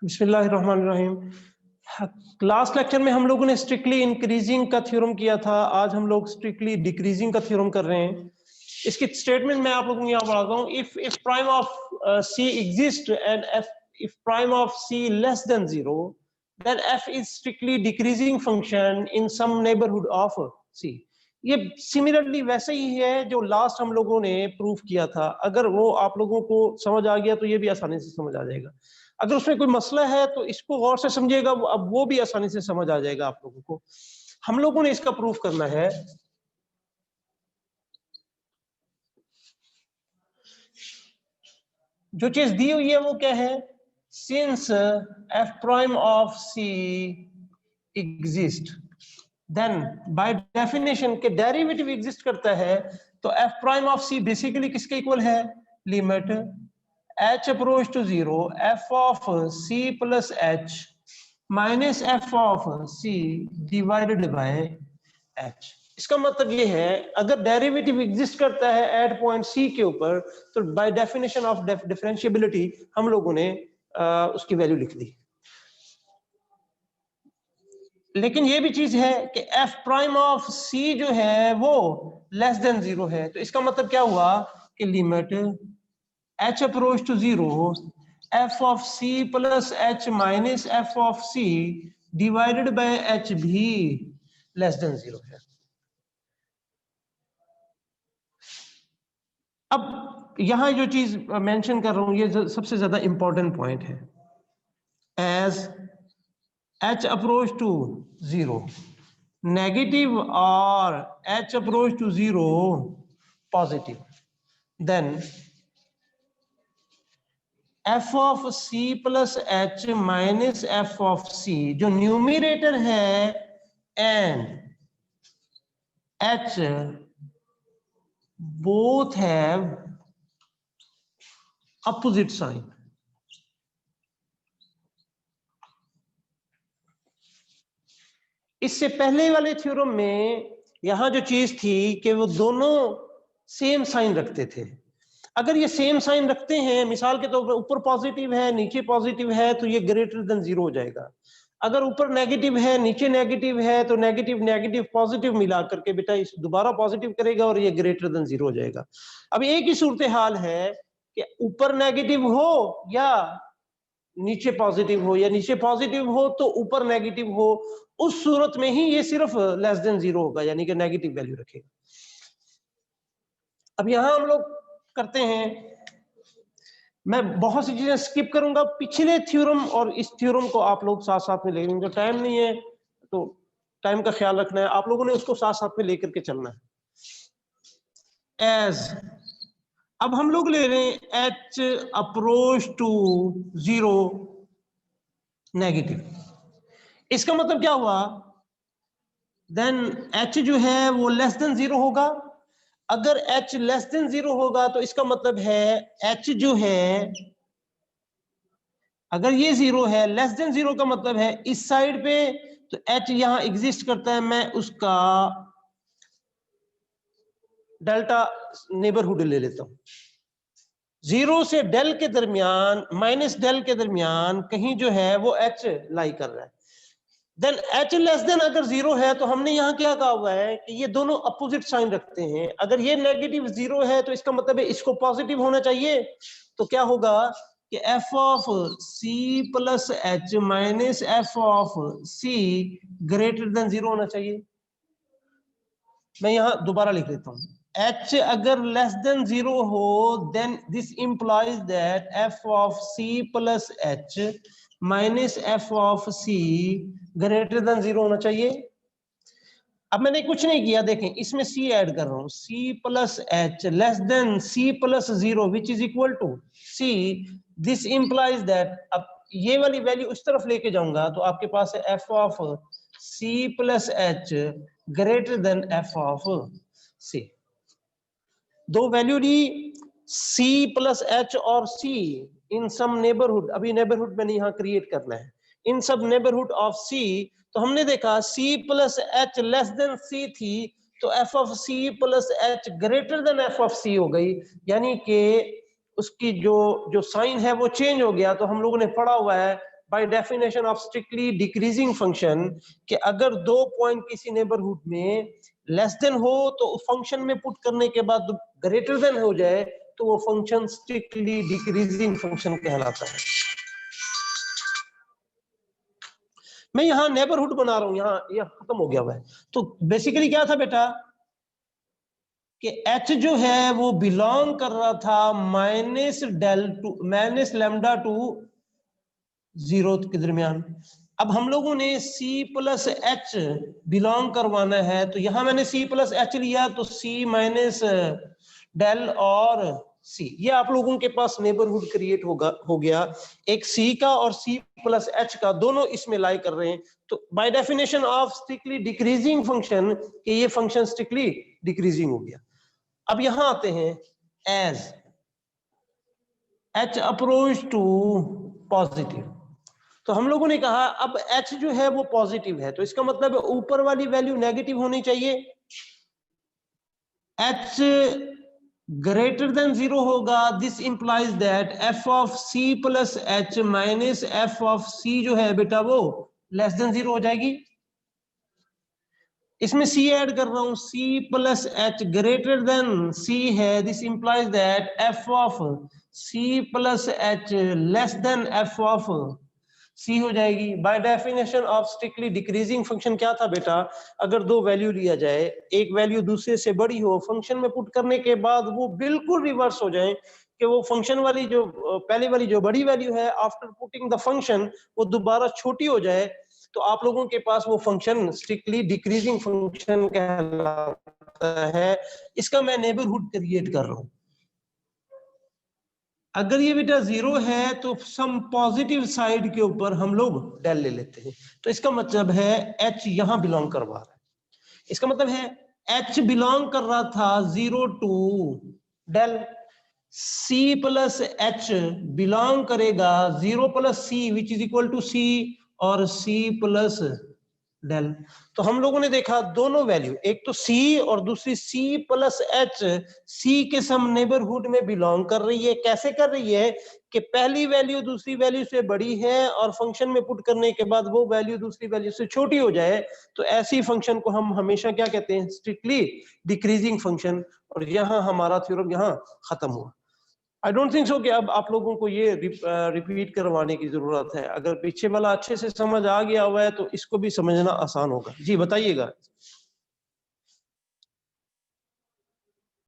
बिस्मिल्लाहिर्रहमानिर्रहीम। Last lecture में हम लोगों ने स्ट्रिक्टली इंक्रीजिंग का थ्योरम किया था, आज हम लोग स्ट्रिक्टली डिक्रीजिंग का थ्योरम कर रहे हैं। इसकी स्टेटमेंट मैं आप लोगों को यहाँ पढ़ाता हूँ। If prime of c exist and if prime of c less than 0 then f is strictly decreasing function in some neighborhood of c। ये सिमिलरली वैसे ही है जो लास्ट हम लोगों ने प्रूफ किया था। अगर वो आप लोगों को समझ आ गया तो ये भी आसानी से समझ आ जाएगा। अगर उसमें कोई मसला है तो इसको गौर से समझिएगा, अब वो भी आसानी से समझ आ जाएगा आप लोगों को। हम लोगों ने इसका प्रूफ करना है। जो चीज दी हुई है वो क्या है? Since f prime of c exist then by definition के डेरिवेटिव एग्जिस्ट करता है, तो f prime of c basically किसके इक्वल है? Limit h approach to 0 f of c plus h minus f of c divided by h। इसका मतलब ये है अगर डेरिवेटिव एग्जिस्ट करता है एट पॉइंट c के ऊपर, तो बाय डेफिनेशन ऑफ डिफरेंशिएबिलिटी हम लोगों ने उसकी वैल्यू लिख दी। लेकिन ये भी चीज है कि f प्राइम ऑफ c जो है वो लेस देन 0 है, तो इसका मतलब क्या हुआ कि limit h approach to 0 f of c plus h minus f of c divided by h भी लेस देन 0 है। अब यहां जो चीज मेंशन कर रहा हूं ये सबसे ज्यादा इंपॉर्टेंट पॉइंट है। As h approach to 0 negative और h approach to 0 positive, then f of c plus h minus f of c जो न्यूमरेटर है and h both have opposite sign। इससे पहले वाले थ्योरम में यहां जो चीज थी कि वो दोनों सेम साइन रखते थे। अगर ये सेम साइन रखते हैं, मिसाल के तौर पर ऊपर पॉजिटिव है नीचे पॉजिटिव है, तो ये ग्रेटर देन 0 हो जाएगा। अगर ऊपर नेगेटिव है नीचे नेगेटिव है, तो नेगेटिव नेगेटिव पॉजिटिव मिला करके बेटा इस दोबारा पॉजिटिव करेगा और ये ग्रेटर देन 0 हो जाएगा। अब एक ही सूरत हाल है कि ऊपर नेगेटिव हो या नीचे पॉजिटिव हो, या नीचे पॉजिटिव हो तो ऊपर नेगेटिव हो, उस सूरत में ही ये सिर्फ लेस देन 0 होगा, यानी कि नेगेटिव वैल्यू रखेगा। अब यहां हम लोग करते हैं, मैं बहुत सी चीजें स्किप करूंगा, पिछले थ्योरम और इस थ्योरम को आप लोग साथ साथ में ले लेंगे। तो टाइम नहीं है तो टाइम का ख्याल रखना है, आप लोगों ने उसको साथ साथ में लेकर के चलना है। एज अब हम लोग ले रहे हैं h अप्रोच टू 0 नेगेटिव। इसका मतलब क्या हुआ? देन h जो है वो लेस देन 0 होगा। अगर h लेस देन 0 होगा तो इसका मतलब है h जो है, अगर ये 0 है, लेस देन 0 का मतलब है इस साइड पे, तो h यहां एग्जिस्ट करता है। मैं उसका डेल्टा नेबरहुड ले लेता हूं। 0 से डेल के दरमियान माइनस डेल के दरमियान कहीं जो है वो h लाई कर रहा है। देन h लेस देन अगर 0 है तो हमने यहाँ क्या कहा हुआ है कि ये दोनों अपोजिट साइन रखते हैं। अगर ये नेगेटिव 0 है तो इसका मतलब है इसको पॉजिटिव होना चाहिए। तो क्या होगा कि f of c plus h minus f of c greater than 0 होना चाहिए। मैं यहाँ दोबारा लिख लेता हूँ, h अगर लेस देन 0 हो then this implies that f of c plus h minus f of c greater than 0 होना चाहिए। अब मैंने कुछ नहीं किया, देखें इसमें c ऐड कर रहा हूं, c plus h less than c plus 0 which is equal to c। This implies that, अब ये वाली वैल्यू उस तरफ लेके जाऊंगा तो आपके पास है f of c plus h greater than f of c। दो वैल्यू ली c प्लस h और c इन सम नेबरहुड, अभी नेबरहुड मैंने यहां क्रिएट करना है, इन सब नेबरहुड ऑफ c। तो हमने देखा c plus h less than c थी, तो f of c plus h greater than f of c हो गई, यानी कि उसकी जो साइन है वो चेंज हो गया। तो हम लोगों ने पढ़ा हुआ है by definition of strictly decreasing function कि अगर 2 पॉइंट किसी नेबरहुड में लेस देन हो तो फंक्शन में पुट करने के बाद ग्रेटर देन हो जाए तो वो फंक्शन स्ट्रिक्टली डिक्रीजिंग फंक्शन कहलाता है। मैं यहाँ नेबरहुड बना रहा हूं, यहाँ यह खत्म हो गया हुआ है। तो बेसिकली क्या था बेटा कि h जो है वो बिलोंग कर रहा था माइनस लैम्डा टू 0 के दरमियान। अब हम लोगों ने c प्लस एच बिलोंग करवाना है, तो यहां मैंने c प्लस एच लिया, तो c माइनस डेल और c, ये आप लोगों के पास नेबरहुड क्रिएट हो गया। एक c का और c प्लस एच का दोनों इसमें लाई कर रहे हैं। तो by definition of strictly decreasing function कि ये फंक्शन स्ट्रिक्टली डिक्रीजिंग हो गया। अब यहां आते हैं as h approach to positive, तो हम लोगों ने कहा अब h जो है वो पॉजिटिव है, तो इसका मतलब ऊपर वाली वैल्यू नेगेटिव होनी चाहिए। h ग्रेटर देन 0 होगा, this implies that f of c plus H minus f of c जो है बेटा वो लेस देन 0 हो जाएगी। इसमें c ऐड कर रहा हूं, c plus H greater than c है, this implies that f of c plus H less than f of c हो जाएगी। By definition of strictly decreasing function क्या था बेटा, अगर दो वैल्यू लिया जाए, एक वैल्यू दूसरे से बड़ी हो, फंक्शन में पुट करने के बाद वो बिल्कुल रिवर्स हो जाए कि वो फंक्शन वाली जो पहले वाली जो बड़ी वैल्यू है आफ्टर पुटिंग द फंक्शन वो दोबारा छोटी हो जाए, तो आप लोगों के पास वो फंक्शन स्ट्रिक्टली डिक्रीजिंग फंक्शन कहलाता है। इसका मैं नेबरहुड क्रिएट कर रहा हूं। अगर ये बेटा 0 है तो सम पॉजिटिव साइड के ऊपर हम लोग डेल ले लेते हैं, तो इसका मतलब है h यहां बिलोंग करवा रहा है। इसका मतलब है h बिलोंग कर रहा था 0 to del, c plus h belong करेगा 0 plus c which is equal to c और c प्लस डेल। तो हम लोगों ने देखा दोनों वैल्यू, एक तो c और दूसरी c प्लस एच c के सम नेबरहुड में बिलोंग कर रही है। कैसे कर रही है कि पहली वैल्यू दूसरी वैल्यू से बड़ी है और फंक्शन में पुट करने के बाद वो वैल्यू दूसरी वैल्यू से छोटी हो जाए, तो ऐसी फंक्शन को हम हमेशा क्या कहते हैं, स्ट्रिक्टली डिक्रीजिंग फंक्शन। और यहाँ हमारा थ्योरम यहाँ खत्म हुआ। आई डोंट थिंक सो कि अब आप लोगों को ये रिपीट करवाने की जरूरत है। अगर पीछे वाला अच्छे से समझ आ गया हुआ है तो इसको भी समझना आसान होगा। जी बताइएगा।